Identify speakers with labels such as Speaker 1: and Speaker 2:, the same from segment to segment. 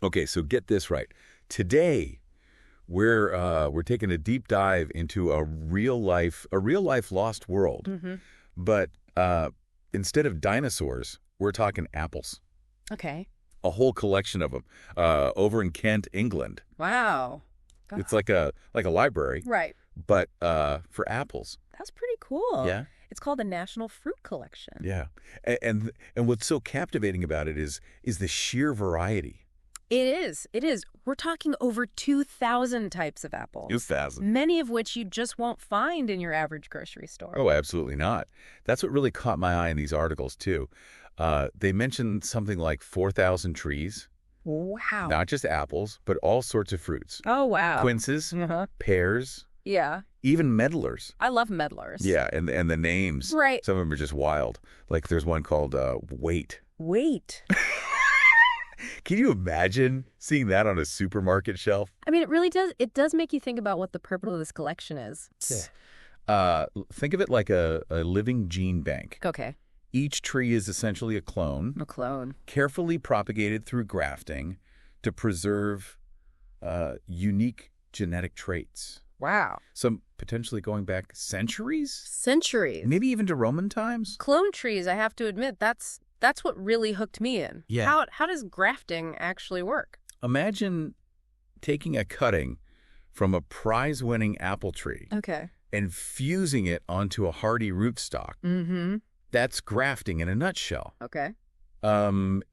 Speaker 1: Okay, so get this right. Today, we're taking a deep dive into a real life lost world.
Speaker 2: Mm-hmm.
Speaker 1: But instead of dinosaurs, we're talking apples.
Speaker 2: Okay.
Speaker 1: A whole collection of them over in Kent, England.
Speaker 2: Wow. God.
Speaker 1: It's like a library,
Speaker 2: Right.
Speaker 1: but for apples.
Speaker 2: That's pretty cool.
Speaker 1: Yeah.
Speaker 2: It's called the National Fruit Collection.
Speaker 1: Yeah. And what's so captivating about it is the sheer variety.
Speaker 2: It is. It is. We're talking over 2,000 types of apples.
Speaker 1: 2,000.
Speaker 2: Many of which you just won't find in your average grocery store.
Speaker 1: Oh, absolutely not. That's what really caught my eye in these articles, too. They mentioned something like 4,000 trees.
Speaker 2: Wow.
Speaker 1: Not just apples, but all sorts of fruits.
Speaker 2: Oh, wow.
Speaker 1: Quinces, pears,
Speaker 2: Yeah.
Speaker 1: even medlars.
Speaker 2: I love medlars.
Speaker 1: Yeah, and the names.
Speaker 2: Right.
Speaker 1: Some of them are just wild. Like there's one called Wait.
Speaker 2: Wait.
Speaker 1: Can you imagine seeing that on a supermarket shelf?
Speaker 2: I mean, it really does. It does make you think about what the purpose of this collection is.
Speaker 1: Think of it like a living gene bank.
Speaker 2: Okay.
Speaker 1: Each tree is essentially a clone, carefully propagated through grafting to preserve unique genetic traits.
Speaker 2: Wow.
Speaker 1: Some potentially going back centuries?
Speaker 2: Centuries.
Speaker 1: Maybe even to Roman times?
Speaker 2: Clone trees, I have to admit, that's what really hooked me in.
Speaker 1: Yeah.
Speaker 2: How does grafting actually work?
Speaker 1: Imagine taking a cutting from a prize-winning apple tree
Speaker 2: Okay.
Speaker 1: and fusing it onto a hardy rootstock.
Speaker 2: Mm-hmm.
Speaker 1: That's grafting in a nutshell.
Speaker 2: Okay.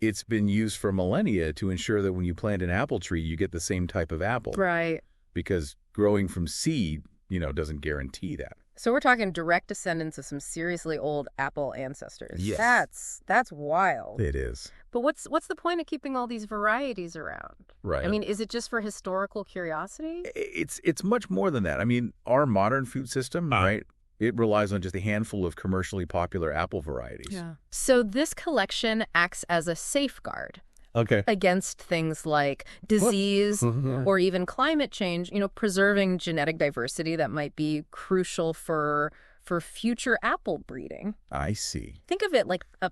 Speaker 1: It's been used for millennia to ensure that when you plant an apple tree, you get the same type of apple.
Speaker 2: Right.
Speaker 1: Because growing from seed, doesn't guarantee that.
Speaker 2: So we're talking direct descendants of some seriously old apple ancestors.
Speaker 1: Yes.
Speaker 2: That's wild.
Speaker 1: It is.
Speaker 2: But what's the point of keeping all these varieties around?
Speaker 1: Right.
Speaker 2: I mean, is it just for historical curiosity?
Speaker 1: It's much more than that. I mean, our modern food system, right? It relies on just a handful of commercially popular apple varieties.
Speaker 2: Yeah. So this collection acts as a safeguard against things like disease or even climate change, preserving genetic diversity that might be crucial for future apple breeding.
Speaker 1: I see.
Speaker 2: Think of it like a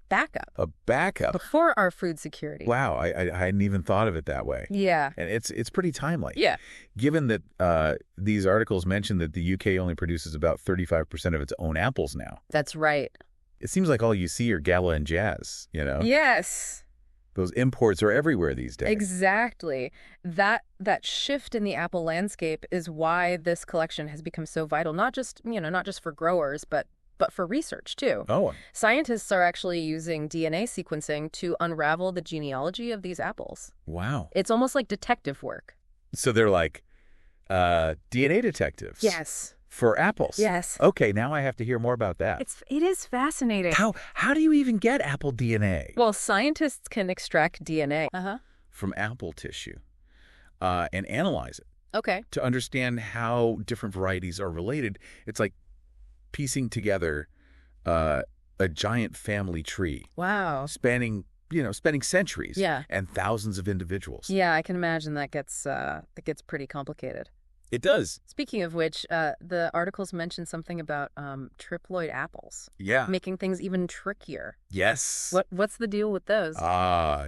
Speaker 2: backup.
Speaker 1: A backup?
Speaker 2: For our food security.
Speaker 1: Wow, I hadn't even thought of it that way.
Speaker 2: Yeah.
Speaker 1: And it's pretty timely.
Speaker 2: Yeah.
Speaker 1: Given that these articles mention that the UK only produces about 35% of its own apples now.
Speaker 2: That's right.
Speaker 1: It seems like all you see are Gala and Jazz,
Speaker 2: Yes.
Speaker 1: Those imports are everywhere these days.
Speaker 2: Exactly. That shift in the apple landscape is why this collection has become so vital, not just for growers, but for research too.
Speaker 1: Oh.
Speaker 2: Scientists are actually using DNA sequencing to unravel the genealogy of these apples.
Speaker 1: Wow.
Speaker 2: It's almost like detective work.
Speaker 1: So they're like DNA detectives.
Speaker 2: Yes.
Speaker 1: For apples?
Speaker 2: Yes.
Speaker 1: Okay, now I have to hear more about that.
Speaker 2: It is fascinating.
Speaker 1: How do you even get apple DNA?
Speaker 2: Well, scientists can extract DNA
Speaker 1: from apple tissue and analyze it.
Speaker 2: Okay.
Speaker 1: To understand how different varieties are related. It's like piecing together a giant family tree.
Speaker 2: Wow.
Speaker 1: Spanning centuries.
Speaker 2: Yeah.
Speaker 1: And thousands of individuals.
Speaker 2: Yeah, I can imagine that gets pretty complicated.
Speaker 1: It does.
Speaker 2: Speaking of which, the articles mention something about triploid apples.
Speaker 1: Yeah.
Speaker 2: Making things even trickier.
Speaker 1: Yes.
Speaker 2: What's the deal with those?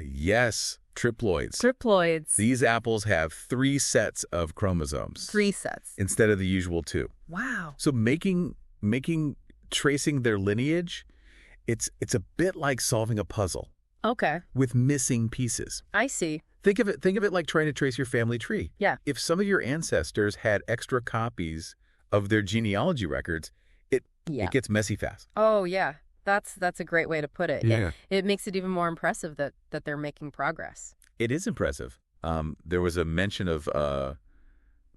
Speaker 1: Yes. Triploids.
Speaker 2: Triploids.
Speaker 1: These apples have 3 sets of chromosomes.
Speaker 2: 3 sets.
Speaker 1: Instead of the usual 2.
Speaker 2: Wow.
Speaker 1: So tracing their lineage, it's a bit like solving a puzzle.
Speaker 2: Okay.
Speaker 1: With missing pieces.
Speaker 2: I see.
Speaker 1: Think of it like trying to trace your family tree.
Speaker 2: Yeah.
Speaker 1: If some of your ancestors had extra copies of their genealogy records, it gets messy fast.
Speaker 2: Oh, yeah. That's a great way to put it.
Speaker 1: Yeah.
Speaker 2: It makes it even more impressive that they're making progress.
Speaker 1: It is impressive. There was a mention of the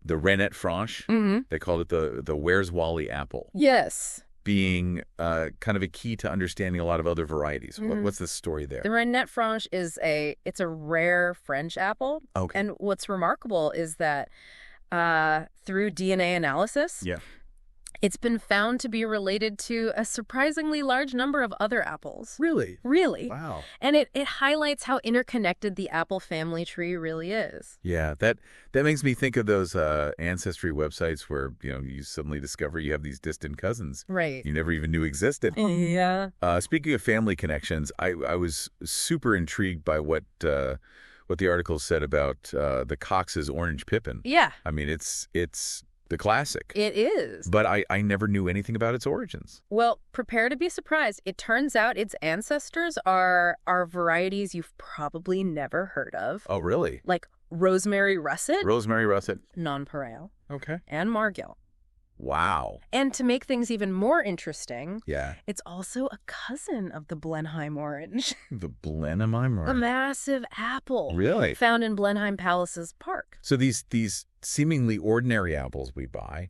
Speaker 1: Renette Franche.
Speaker 2: Mm-hmm.
Speaker 1: They called it the Where's Wally apple.
Speaker 2: Yes.
Speaker 1: Being kind of a key to understanding a lot of other varieties.
Speaker 2: Mm-hmm.
Speaker 1: What's the story there?
Speaker 2: The Renette Franche is a rare French apple.
Speaker 1: Okay.
Speaker 2: And what's remarkable is that through DNA analysis, it's been found to be related to a surprisingly large number of other apples.
Speaker 1: Really?
Speaker 2: Really.
Speaker 1: Wow.
Speaker 2: And it highlights how interconnected the apple family tree really is.
Speaker 1: Yeah, that makes me think of those ancestry websites where, you suddenly discover you have these distant cousins.
Speaker 2: Right.
Speaker 1: You never even knew existed.
Speaker 2: Yeah.
Speaker 1: Speaking of family connections, I was super intrigued by what what the article said about the Cox's orange pippin.
Speaker 2: Yeah.
Speaker 1: I mean, it's the classic.
Speaker 2: It is.
Speaker 1: But I never knew anything about its origins.
Speaker 2: Well, prepare to be surprised. It turns out its ancestors are varieties you've probably never heard of.
Speaker 1: Oh, really?
Speaker 2: Like rosemary russet.
Speaker 1: Rosemary russet.
Speaker 2: Nonpareil.
Speaker 1: Okay.
Speaker 2: And margil.
Speaker 1: Wow.
Speaker 2: And to make things even more interesting,
Speaker 1: yeah,
Speaker 2: it's also a cousin of the Blenheim orange.
Speaker 1: The Blenheim orange?
Speaker 2: A massive apple.
Speaker 1: Really?
Speaker 2: Found in Blenheim Palace's park.
Speaker 1: So these seemingly ordinary apples we buy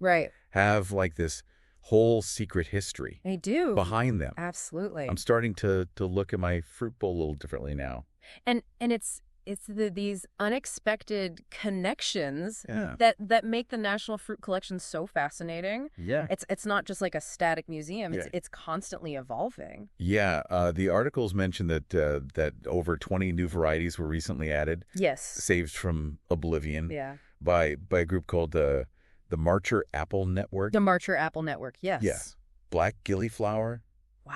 Speaker 1: have like this whole secret history.
Speaker 2: They do.
Speaker 1: Behind them.
Speaker 2: Absolutely.
Speaker 1: I'm starting to look at my fruit bowl a little differently now.
Speaker 2: And it's these unexpected connections that make the National Fruit Collection so fascinating.
Speaker 1: Yeah.
Speaker 2: It's not just like a static museum. It's constantly evolving.
Speaker 1: Yeah. The articles mentioned that over 20 new varieties were recently added.
Speaker 2: Yes.
Speaker 1: Saved from oblivion.
Speaker 2: Yeah.
Speaker 1: By a group called the Marcher Apple Network.
Speaker 2: The Marcher Apple Network, yes.
Speaker 1: Yes. Black gillyflower.
Speaker 2: Wow.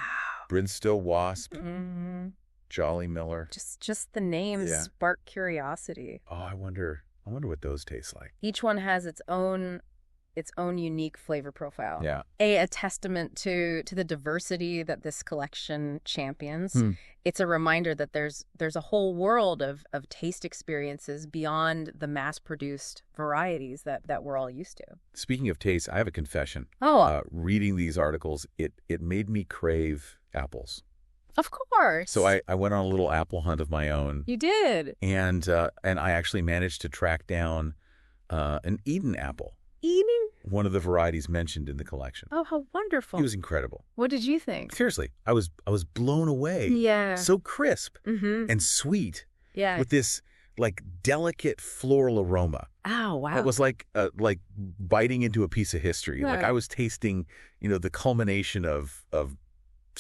Speaker 1: Bridstow wasp.
Speaker 2: Mm-hmm.
Speaker 1: Jolly Miller.
Speaker 2: Just the names spark curiosity.
Speaker 1: Oh, I wonder what those taste like.
Speaker 2: Each one has its own unique flavor profile.
Speaker 1: Yeah.
Speaker 2: A testament to the diversity that this collection champions. It's a reminder that there's a whole world of taste experiences beyond the mass-produced varieties that we're all used to.
Speaker 1: Speaking of taste, I have a confession.
Speaker 2: Oh.
Speaker 1: Reading these articles, it made me crave apples.
Speaker 2: Of course.
Speaker 1: So I went on a little apple hunt of my own.
Speaker 2: You did.
Speaker 1: And I actually managed to track down an Eden apple.
Speaker 2: Eden?
Speaker 1: One of the varieties mentioned in the collection.
Speaker 2: Oh, how wonderful.
Speaker 1: It was incredible.
Speaker 2: What did you think?
Speaker 1: Seriously, I was blown away.
Speaker 2: Yeah.
Speaker 1: So crisp and sweet.
Speaker 2: Yeah.
Speaker 1: With this like delicate floral aroma.
Speaker 2: Oh, wow.
Speaker 1: It was like biting into a piece of history.
Speaker 2: Right.
Speaker 1: Like I was tasting, the culmination of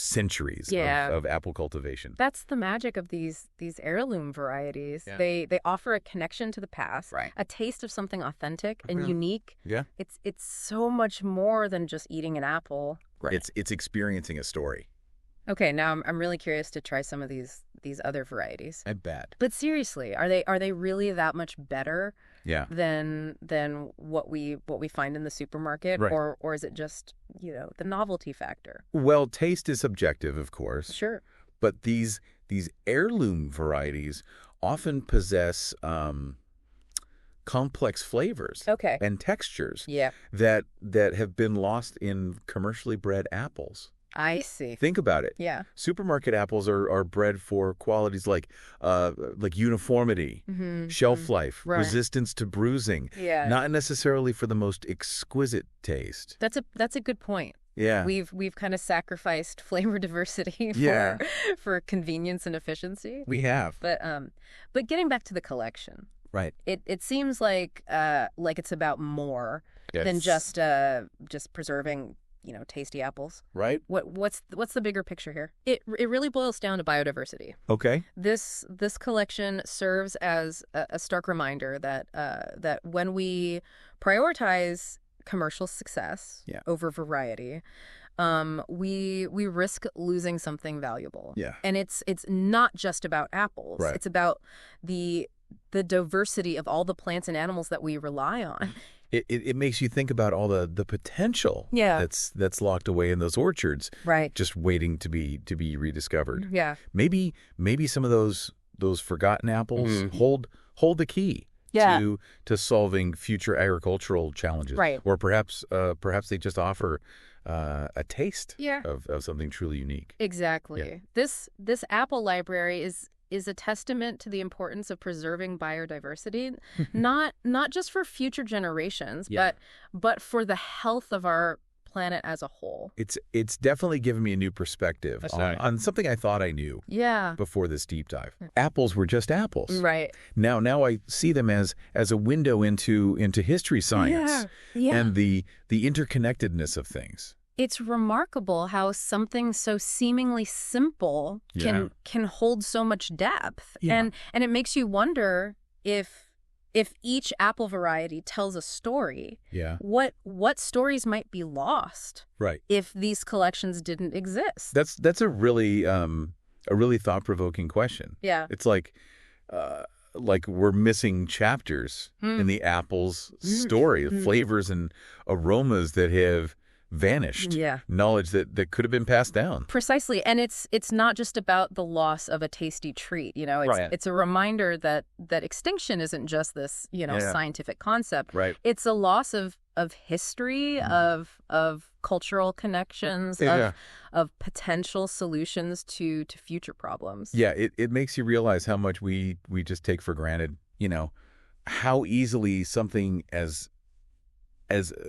Speaker 1: centuries of apple cultivation.
Speaker 2: That's the magic of these heirloom varieties. Yeah. They offer a connection to the past, a taste of something authentic and unique.
Speaker 1: Yeah.
Speaker 2: It's so much more than just eating an apple.
Speaker 1: Right. It's experiencing a story.
Speaker 2: Okay, now I'm really curious to try some of these other varieties.
Speaker 1: I bet.
Speaker 2: But seriously, are they really that much better?
Speaker 1: Yeah.
Speaker 2: Than what we find in the supermarket,
Speaker 1: right.
Speaker 2: or is it just the novelty factor?
Speaker 1: Well, taste is subjective, of course.
Speaker 2: Sure.
Speaker 1: But these heirloom varieties often possess complex flavors and textures that have been lost in commercially bred apples.
Speaker 2: I see.
Speaker 1: Think about it.
Speaker 2: Yeah.
Speaker 1: Supermarket apples are bred for qualities like uniformity, shelf life, resistance to bruising. Yeah. Not necessarily for the most exquisite taste.
Speaker 2: That's a good point.
Speaker 1: Yeah.
Speaker 2: We've kind of sacrificed flavor diversity for convenience and efficiency.
Speaker 1: We have.
Speaker 2: But getting back to the collection.
Speaker 1: Right.
Speaker 2: It seems like it's about more than just preserving tasty apples.
Speaker 1: Right.
Speaker 2: What's the bigger picture here? It really boils down to biodiversity.
Speaker 1: Okay.
Speaker 2: This collection serves as a stark reminder that when we prioritize commercial success over variety, we risk losing something valuable.
Speaker 1: Yeah.
Speaker 2: And it's not just about apples.
Speaker 1: Right.
Speaker 2: It's about the diversity of all the plants and animals that we rely on.
Speaker 1: It makes you think about all the potential that's locked away in those orchards,
Speaker 2: right?
Speaker 1: Just waiting to be rediscovered.
Speaker 2: Yeah.
Speaker 1: Maybe some of those forgotten apples hold the key to solving future agricultural challenges.
Speaker 2: Right.
Speaker 1: Or perhaps they just offer a taste of something truly unique.
Speaker 2: Exactly. Yeah. This apple library is a testament to the importance of preserving biodiversity, not just for future generations, but for the health of our planet as a whole.
Speaker 1: It's definitely given me a new perspective on something I thought I knew before this deep dive. Apples were just apples.
Speaker 2: Right.
Speaker 1: Now I see them as a window into history science and the interconnectedness of things.
Speaker 2: It's remarkable how something so seemingly simple can hold so much depth. Yeah. And it makes you wonder if each apple variety tells a story, what stories might be lost if these collections didn't exist.
Speaker 1: That's a really thought-provoking question.
Speaker 2: Yeah.
Speaker 1: It's like like we're missing chapters in the apple's story, flavors and aromas that have vanished.
Speaker 2: Yeah.
Speaker 1: Knowledge that could have been passed down.
Speaker 2: Precisely. And it's not just about the loss of a tasty treat. It's a reminder that extinction isn't just this, scientific concept.
Speaker 1: Right.
Speaker 2: It's a loss of history, of cultural connections, of potential solutions to future problems.
Speaker 1: Yeah, it makes you realize how much we just take for granted, how easily something as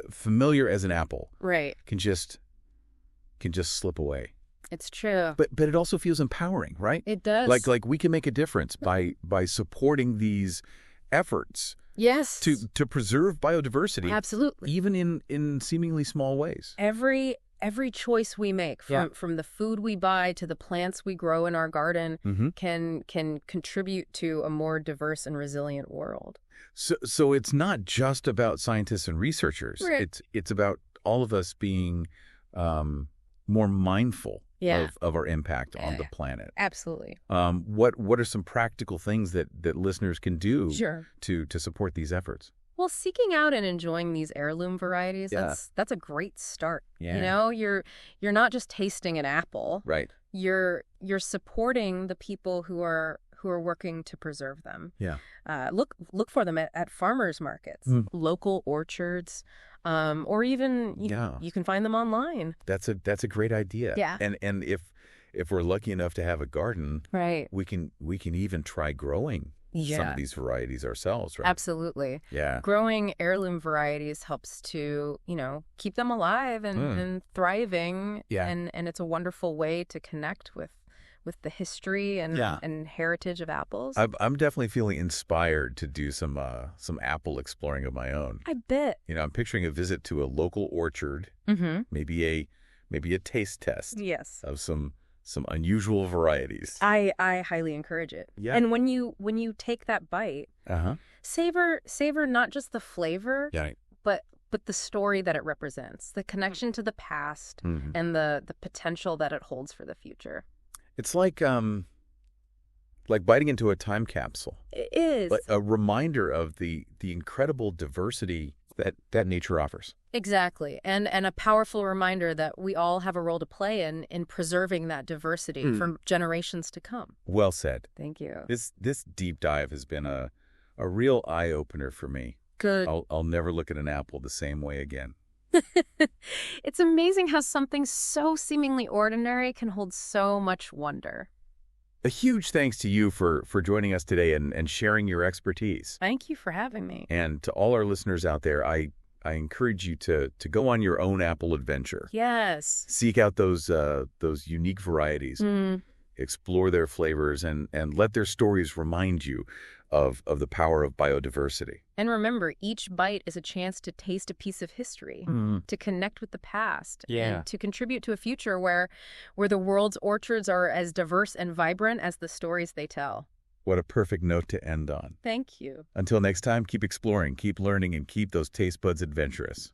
Speaker 1: familiar as an apple can just slip away.
Speaker 2: It's true.
Speaker 1: But it also feels empowering, right?
Speaker 2: It does.
Speaker 1: Like we can make a difference by supporting these efforts.
Speaker 2: Yes.
Speaker 1: To preserve biodiversity.
Speaker 2: Absolutely.
Speaker 1: Even in seemingly small ways.
Speaker 2: Every choice we make, from the food we buy to the plants we grow in our garden, can contribute to a more diverse and resilient world.
Speaker 1: So it's not just about scientists and researchers.
Speaker 2: Right.
Speaker 1: It's about all of us being more mindful of our impact on the planet.
Speaker 2: Absolutely.
Speaker 1: What are some practical things that listeners can do to support these efforts?
Speaker 2: Well, seeking out and enjoying these heirloom varieties, that's a great start.
Speaker 1: Yeah.
Speaker 2: You're not just tasting an apple.
Speaker 1: Right.
Speaker 2: You're supporting the people who are working to preserve them.
Speaker 1: Yeah.
Speaker 2: Look for them at farmers markets, local orchards, or even you can find them online.
Speaker 1: That's a great idea.
Speaker 2: Yeah.
Speaker 1: And if we're lucky enough to have a garden, we can even try growing some of these varieties ourselves, right?
Speaker 2: Absolutely.
Speaker 1: Yeah.
Speaker 2: Growing heirloom varieties helps to, keep them alive and thriving.
Speaker 1: Yeah.
Speaker 2: And it's a wonderful way to connect with the history and heritage of apples.
Speaker 1: I'm definitely feeling inspired to do some apple exploring of my own.
Speaker 2: I bet.
Speaker 1: I'm picturing a visit to a local orchard, maybe a taste test of some unusual varieties.
Speaker 2: I highly encourage it.
Speaker 1: Yeah.
Speaker 2: And when you take that bite, savor not just the flavor, but the story that it represents, the connection to the past, and the potential that it holds for the future.
Speaker 1: It's like biting into a time capsule.
Speaker 2: It is.
Speaker 1: Like a reminder of the incredible diversity that nature offers.
Speaker 2: Exactly. And a powerful reminder that we all have a role to play in preserving that diversity for generations to come.
Speaker 1: Well said.
Speaker 2: Thank you.
Speaker 1: This deep dive has been a real eye-opener for me.
Speaker 2: Good.
Speaker 1: I'll never look at an apple the same way again.
Speaker 2: It's amazing how something so seemingly ordinary can hold so much wonder.
Speaker 1: A huge thanks to you for joining us today and sharing your expertise.
Speaker 2: Thank you for having me.
Speaker 1: And to all our listeners out there, I encourage you to go on your own apple adventure.
Speaker 2: Yes.
Speaker 1: Seek out those unique varieties, explore their flavors, and let their stories remind you of the power of biodiversity.
Speaker 2: And remember, each bite is a chance to taste a piece of history, to connect with the past, and to contribute to a future where the world's orchards are as diverse and vibrant as the stories they tell.
Speaker 1: What a perfect note to end on.
Speaker 2: Thank you.
Speaker 1: Until next time, keep exploring, keep learning, and keep those taste buds adventurous.